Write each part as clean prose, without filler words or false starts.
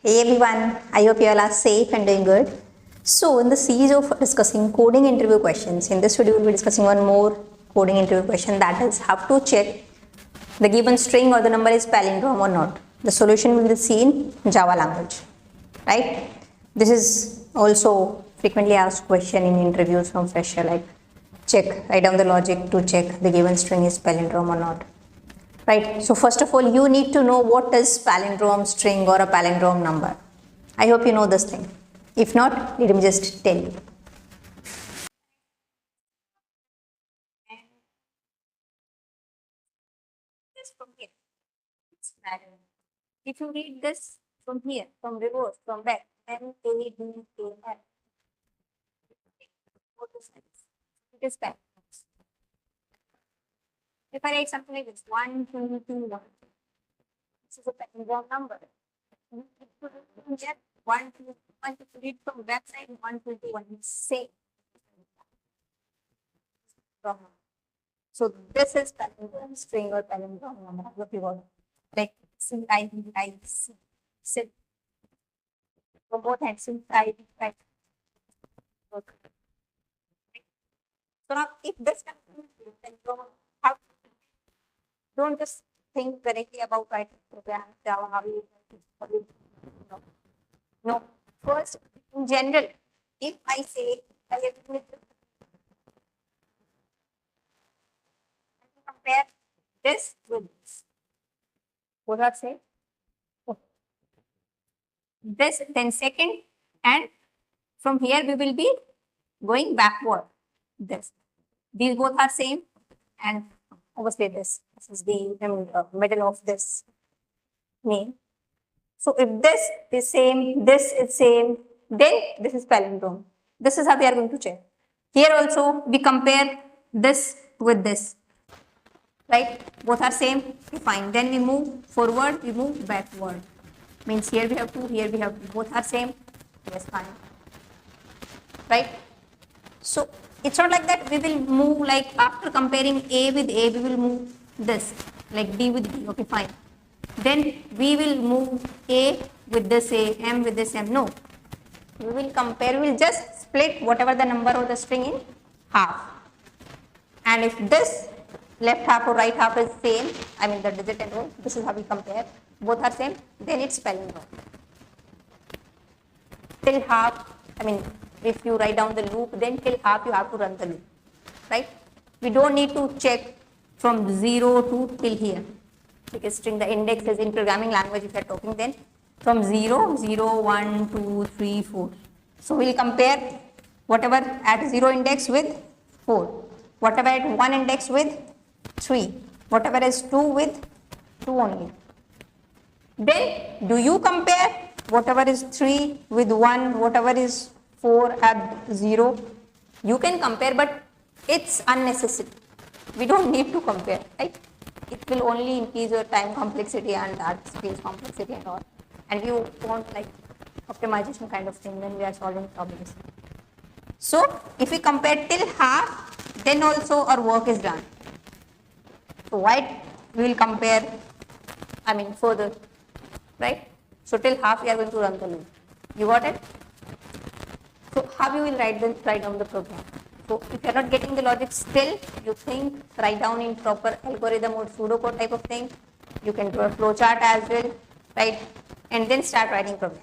Hey everyone, I hope you all are safe and doing good. So, in the series of discussing coding interview questions, in this video we will be discussing one more coding interview question, that is how to check the given string or the number is palindrome or not. The solution we will see in Java language, right? This is also frequently asked question in interviews from fresher, like write down the logic to check the given string is palindrome or not. Right, so first of all, you need to know what is palindrome string or a palindrome number. I hope you know this thing. If not, let me just tell you. If you read this from here, from reverse, from back, M A D A L. It is palindrome. If I write something like this, 1, 2, 2, 1, this is a palindrome number. Get 1, 2, 1 to read from back side, 1, 2, 2, 1, same. So this is palindrome string or palindrome number. What you want? Like C-I-D-I-C. Sit. From both hands, C-I-D, right? Okay. So now, if this palindrome, how? Don't just think directly about writing program, Java, how you no. First, in general, if I say I compare this with this, what do I say? This, then second, and from here we will be going backward. This, these both are same, and obviously this is the middle of this name. So if this is same, this is same, then this is palindrome. This is how we are going to check. Here also we compare this with this, right? Both are same, fine. Then we move forward, we move backward. Means here we have 2, here we have 2. Both are same, yes, fine. Right? So it's not like that we will move like after comparing A with A, we will move this, like D with D, okay, fine. Then we will move A with this A, M with this M. No, we will compare, we will just split whatever the number of the string in half. And if this left half or right half is same, I mean the digit and all, this is how we compare, both are same, then it's palindrome. Till half, I mean if you write down the loop, then till half you have to run the loop, right? We don't need to check from 0 to till here. Because string, the index is in programming language, if you are talking, then from 0, 0, 1, 2, 3, 4. So we will compare whatever at 0 index with 4, whatever at 1 index with 3, whatever is 2 with 2 only. Then do you compare whatever is 3 with 1, whatever is 4 at 0? You can compare, but it's unnecessary. We don't need to compare, right? It will only increase your time complexity and that space complexity and all. And you want like optimization kind of thing when we are solving problems. So if we compare till half, then also our work is done. So why we will compare, I mean further, right? So till half we are going to run the loop. You got it? So how you will write down the program? So if you are not getting the logic still, you think, write down in proper algorithm or pseudocode type of thing. You can do a flowchart as well, right? And then start writing program.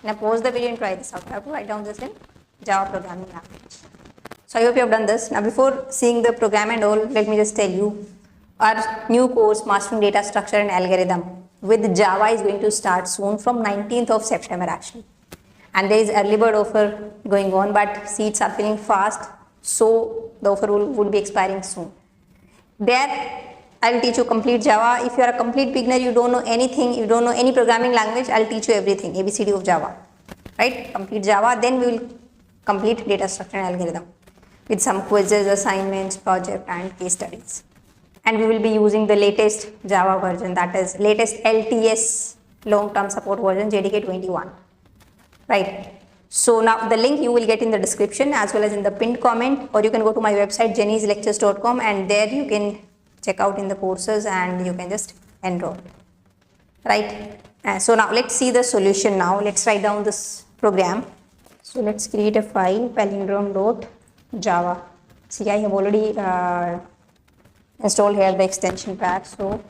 Now pause the video and try this out. You have to write down this in Java programming language. So I hope you have done this. Now before seeing the program and all, let me just tell you, our new course, Mastering Data Structure and Algorithm with Java is going to start soon from 19th of September actually. And there is early bird offer going on, but seats are filling fast, so the offer would be expiring soon. There, I will teach you complete Java. If you are a complete beginner, you don't know anything, you don't know any programming language, I will teach you everything, ABCD of Java, right? Complete Java, then we will complete data structure and algorithm with some quizzes, assignments, project and case studies. And we will be using the latest Java version, that is latest LTS long-term support version, JDK 21. Right. So now the link you will get in the description as well as in the pinned comment, or you can go to my website jennyslectures.com and there you can check out in the courses and you can just enroll. Right. So now let's see the solution now. Let's write down this program. So let's create a file, palindrome.java. See, I have already installed here the extension pack. So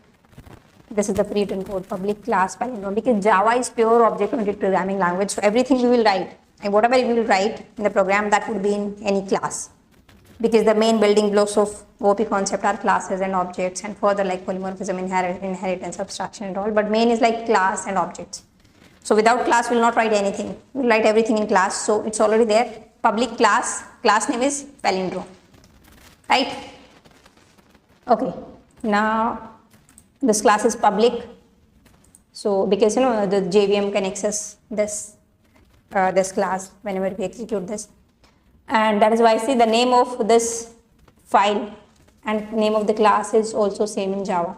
this is the pre-written code, public class palindrome, because Java is pure object-oriented programming language. So everything we will write, and whatever we will write in the program, that would be in any class, because the main building blocks of OP concept are classes and objects, and further like polymorphism, inheritance, abstraction and all, but main is like class and objects. So without class we will not write anything, we will write everything in class. So it's already there, public class name is palindrome, right? Okay, now this class is public, so because the JVM can access this this class whenever we execute this, and that is why see the name of this file and name of the class is also same in Java,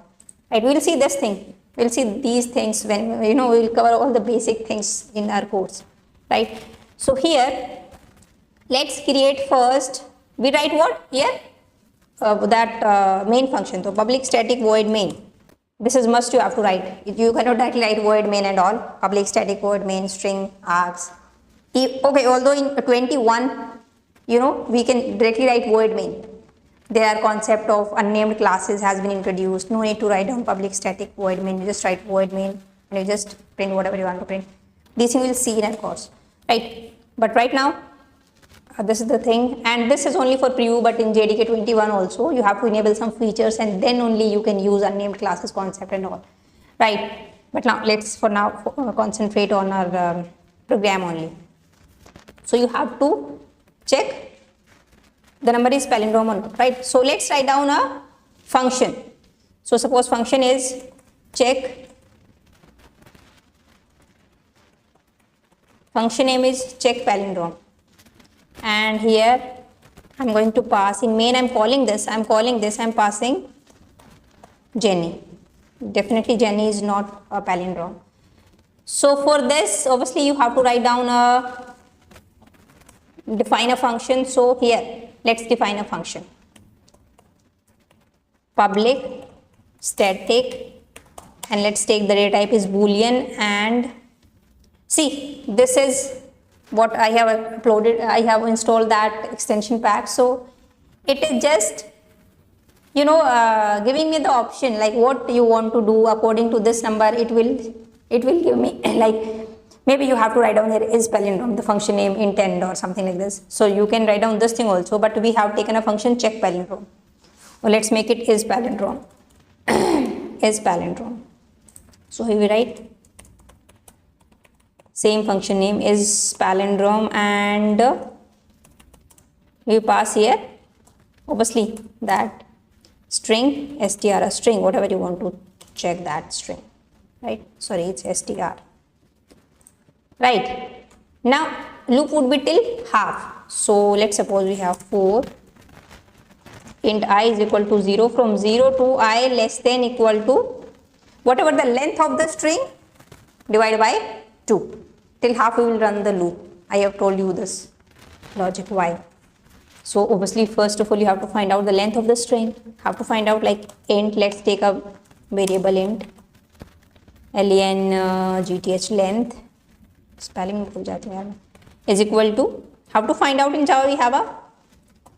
right? We will see this thing, we will see these things when we will cover all the basic things in our course, right? So here let's create first, we write what here, that main function, so public static void main. This is must, you have to write. You cannot directly write void main and all. Public static void main string args. Okay, although in 21, we can directly write void main. Their concept of unnamed classes has been introduced. No need to write down public static void main. You just write void main and you just print whatever you want to print. These things we will see in our course, right? But right now, this is the thing, and this is only for preview, but in JDK 21 also you have to enable some features and then only you can use unnamed classes concept and all, right? But now let's for now concentrate on our program only. So you have to check the number is palindrome or not, right? So let's write down a function. So suppose function is check, function name is check palindrome. And here I'm going to pass in main, I'm passing Jenny. Definitely Jenny is not a palindrome. So for this, obviously you have to write down define a function. So here, let's define a function. Public static, and let's take the data type is boolean, and see, this is what I have uploaded. I have installed that extension pack, so it is just giving me the option like what you want to do according to this number. It will give me like maybe you have to write down here is palindrome, the function name intend or something like this. So you can write down this thing also, but we have taken a function check palindrome. Well, let's make it is palindrome. Is palindrome. So here we write same function name is palindrome, and we pass here obviously that string str, a string, whatever you want to check that string, right? Sorry, it's str, right? Now loop would be till half. So let's suppose we have 4 int I is equal to 0, from 0 to I less than equal to whatever the length of the string divided by 2. Till half we will run the loop. I have told you this logic why. So obviously first of all you have to find out the length of the string. Have to find out like int, let's take a variable int len length, spelling is equal to, have to find out in Java we have a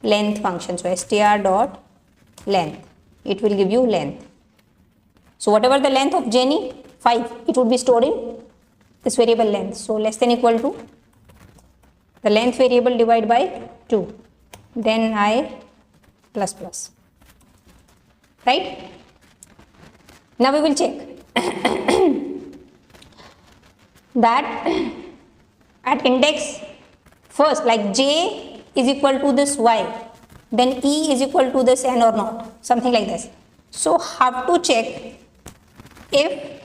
length function. So str dot length, it will give you length. So whatever the length of Jenny, 5, it would be stored in this variable length. So less than equal to the length variable divided by 2, then I plus plus, right? Now we will check that at index first, like j is equal to this y, then e is equal to this n or not, something like this. So have to check if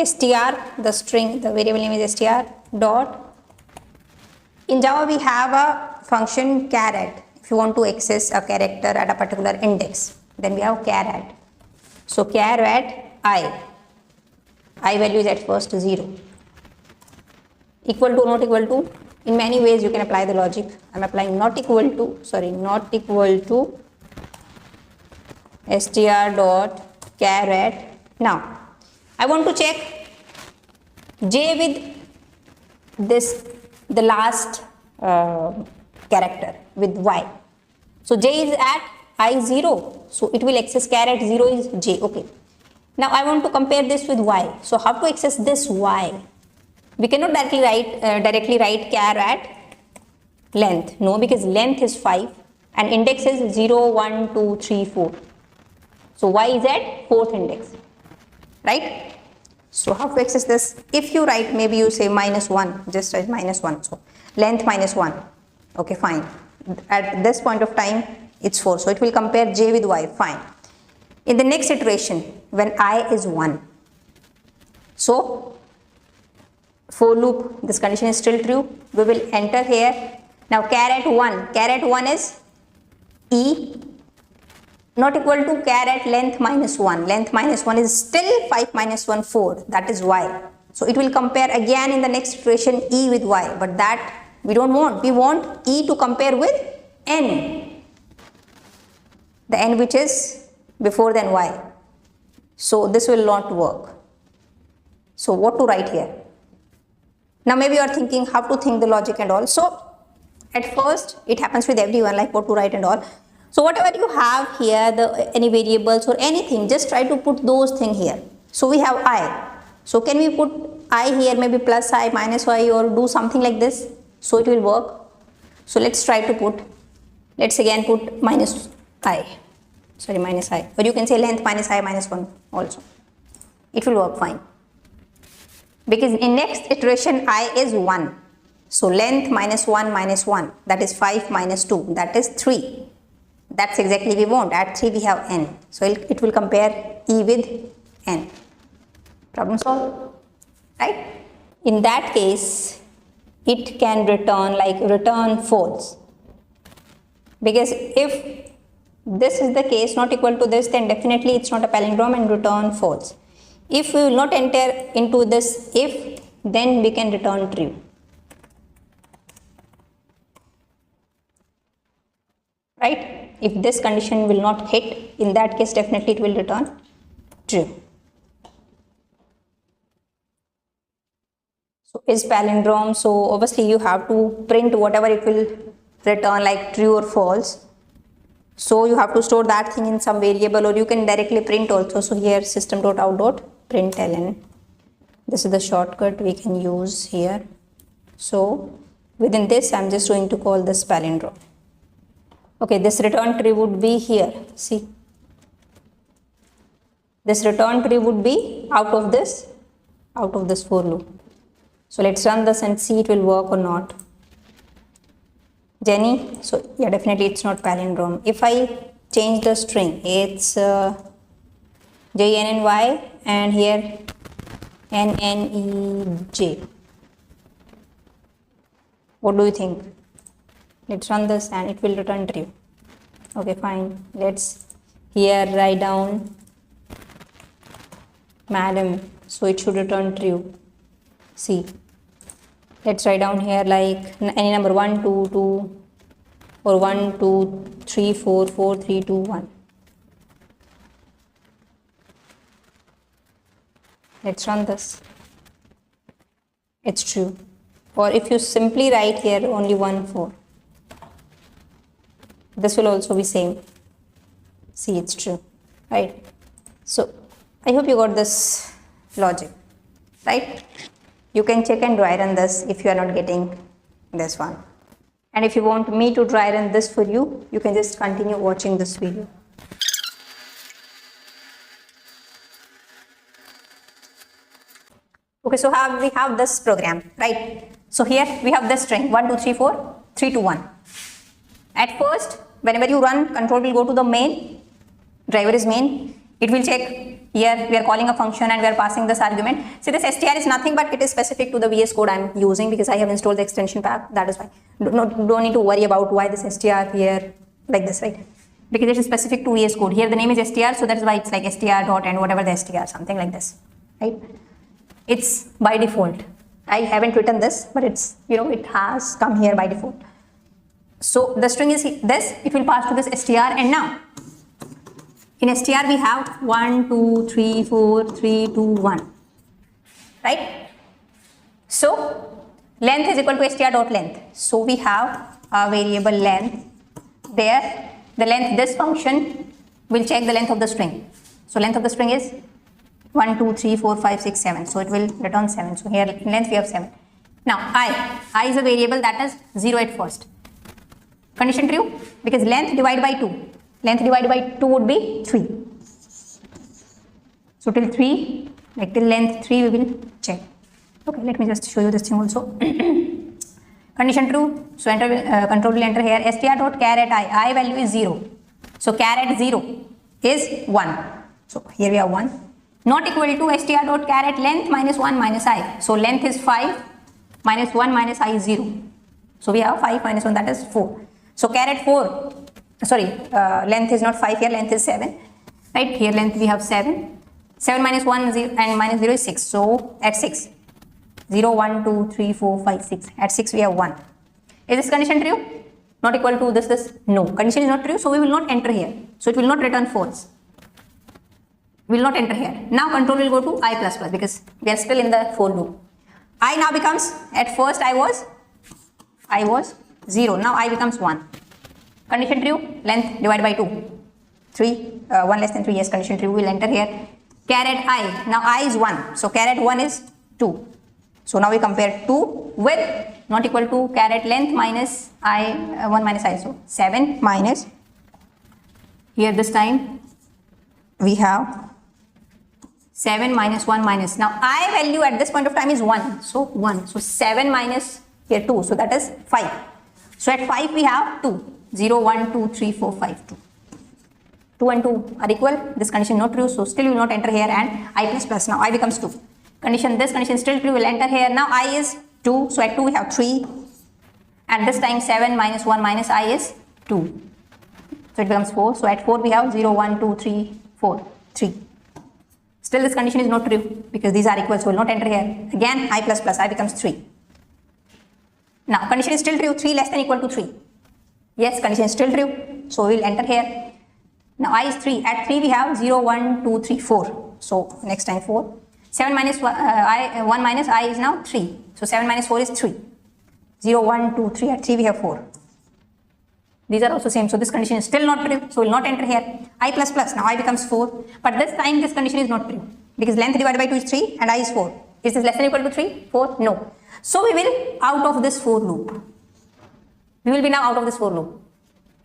str, the string, the variable name is str dot, in Java we have a function char at. If you want to access a character at a particular index, then we have char at. So char at I value is at first 0, equal to, not equal to, in many ways you can apply the logic. I am applying not equal to str dot char at. Now I want to check j with this, the last character with y. So j is at I 0, so it will access char at 0 is j. Okay. Now I want to compare this with y. So how to access this y? We cannot directly write char at length. No, because length is 5 and index is 0, 1, 2, 3, 4. So y is at 4th index, right? So how to access this? If you write, maybe you say -1, just write -1. So length -1. Okay, fine. At this point of time, it's 4. So it will compare j with y. Fine. In the next iteration, when I is 1, so for loop, this condition is still true. We will enter here. Now char at 1 is e not equal to char at length -1. Length -1 is still 5 minus 1, 4. That is y. So it will compare again in the next iteration e with y. But that we don't want. We want e to compare with n. The n which is before than y. So this will not work. So what to write here? Now maybe you are thinking how to think the logic and all. So at first it happens with everyone, like what to write and all. So whatever you have here, any variables or anything, just try to put those things here. So we have I. So can we put I here, maybe plus I, minus I, or do something like this? So it will work. So let's try to put, let's again put minus I. Or you can say length minus I minus 1 also. It will work fine. Because in next iteration I is 1. So length -1 minus 1, that is 5 minus 2, that is 3. That's exactly we want. At 3 we have n. So it will compare e with n. Problem solved, right? In that case, it can return false. Because if this is the case, not equal to this, then definitely it's not a palindrome and return false. If we will not enter into this if, then we can return true. Right? If this condition will not hit, in that case definitely it will return true. So is palindrome, so obviously you have to print whatever it will return, like true or false. So you have to store that thing in some variable, or you can directly print also. So here system.out.println, this is the shortcut we can use here. So within this I'm just going to call this palindrome. Okay, this return tree would be here. See, this return tree would be out of this for loop. So let's run this and see it will work or not. Jenny, so yeah, definitely it's not palindrome. If I change the string, it's JNNY and here NNEJ. What do you think? Let's run this and it will return true. Okay, fine. Let's here write down madam. So it should return true. See. Let's write down here like any number 1, 2, 2 or 1, 2, 3, 4, 4, 3, 2, 1. Let's run this. It's true. Or if you simply write here only 1, 4. This will also be same. See, it's true, right? So I hope you got this logic, right? You can check and dry run this if you are not getting this one. And if you want me to dry run this for you, you can just continue watching this video. Okay, so we have this program, right? So here we have this string 1, 2, 3, 4, 3, 2, 1. At first, whenever you run, control will go to the main, driver is main. It will check, here we are calling a function and we are passing this argument. See, this str is nothing but it is specific to the VS Code I am using because I have installed the extension pack. That is why. Don't need to worry about why this str here like this, right? Because it is specific to VS Code. Here the name is str, so that is why it's like str dot and whatever the str, something like this, right? It's by default. I haven't written this, but it's, it has come here by default. So the string is this, it will pass to this str, and now In str we have 1, 2, 3, 4, 3, 2, 1. Right? So length is equal to str dot length. So we have a variable length there. The length, this function will check the length of the string. So length of the string is 1, 2, 3, 4, 5, 6, 7. So it will return 7. So here in length we have 7. Now I is a variable that is 0 at first. Condition true because length divided by 2. Length divided by 2 would be 3. So till 3, like till length 3 we will check. Okay, let me just show you this thing also. Condition true. So control will enter here str dot char at I value is 0. So char at 0 is 1. So here we have 1. Not equal to str dot char at length minus 1 minus I. So length is 5 minus 1 minus I is 0. So we have 5 minus 1, that is 4. So char at 4, sorry, length is not 5 here, length is 7. Right, here length we have 7. 7 minus 1 0, and minus 0 is 6. So at 6. 0, 1, 2, 3, 4, 5, 6. At 6 we have 1. Is this condition true? Not equal to this? No. Condition is not true, so we will not enter here. So it will not return false. We will not enter here. Now control will go to I plus plus because we are still in the for loop. I now becomes, at first I was 0. Now I becomes 1. Condition true, length divided by 2. 3, 1 less than 3, yes, condition true. We will enter here. Char at I. Now I is 1. So char at 1 is 2. So now we compare 2 with not equal to char at length minus I, 1 minus I. So 7 minus, here this time we have 7 minus 1 minus. Now I value at this point of time is 1. So 1. So 7 minus here 2. So that is 5. So at 5 we have 2. 0, 1, 2, 3, 4, 5, 2. 2 and 2 are equal. This condition not true. So still we will not enter here and I plus plus. Now I becomes 2. Condition, this condition still true, will enter here. Now I is 2. So at 2 we have 3. And this time 7 minus 1 minus I is 2. So it becomes 4. So at 4 we have 0, 1, 2, 3, 4, 3. Still this condition is not true because these are equal. So we will not enter here. Again I plus plus, I becomes 3. Now condition is still true, 3 less than equal to 3. Yes, condition is still true. So we will enter here. Now I is 3. At 3 we have 0, 1, 2, 3, 4. So next time 4. 7 minus 1, 1 minus I is now 3. So 7 minus 4 is 3. 0, 1, 2, 3. At 3 we have 4. These are also same. So this condition is still not true. So we will not enter here. I plus plus. Now I becomes 4. But this time this condition is not true. Because length divided by 2 is 3 and I is 4. Is this less than or equal to 3? 4? No. So we will out of this for loop. We will be now out of this for loop.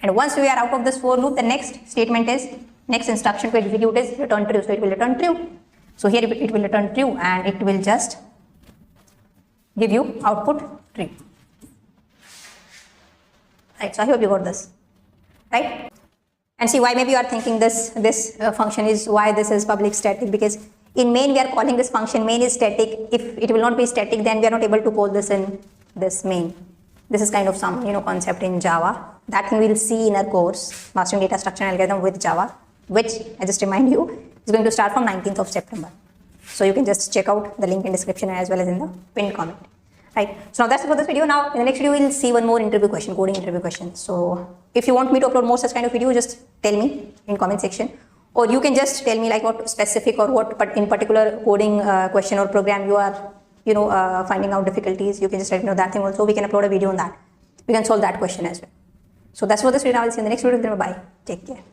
And once we are out of this for loop, the next statement is, next instruction to execute is return true. So it will return true. So here it will return true and it will just give you output true. Right, so I hope you got this. Right? And see why maybe you are thinking this function is, why this is public static, because in main we are calling this function, main is static. If it will not be static, then we are not able to call this in this main. This is kind of some concept in Java. That thing we will see in our course, Mastering Data Structure and Algorithm with Java, which I just remind you is going to start from 19th of September. So you can just check out the link in description as well as in the pinned comment. Right. So now that's it for this video. Now in the next video we will see one more interview question, coding interview question. So if you want me to upload more such kind of video, just tell me in comment section, or you can just tell me like what specific or what in particular coding question or program you are finding out difficulties. You can just let me know that thing also. We can upload a video on that. We can solve that question as well. So that's for this video. I will see you in the next video. Bye. Take care.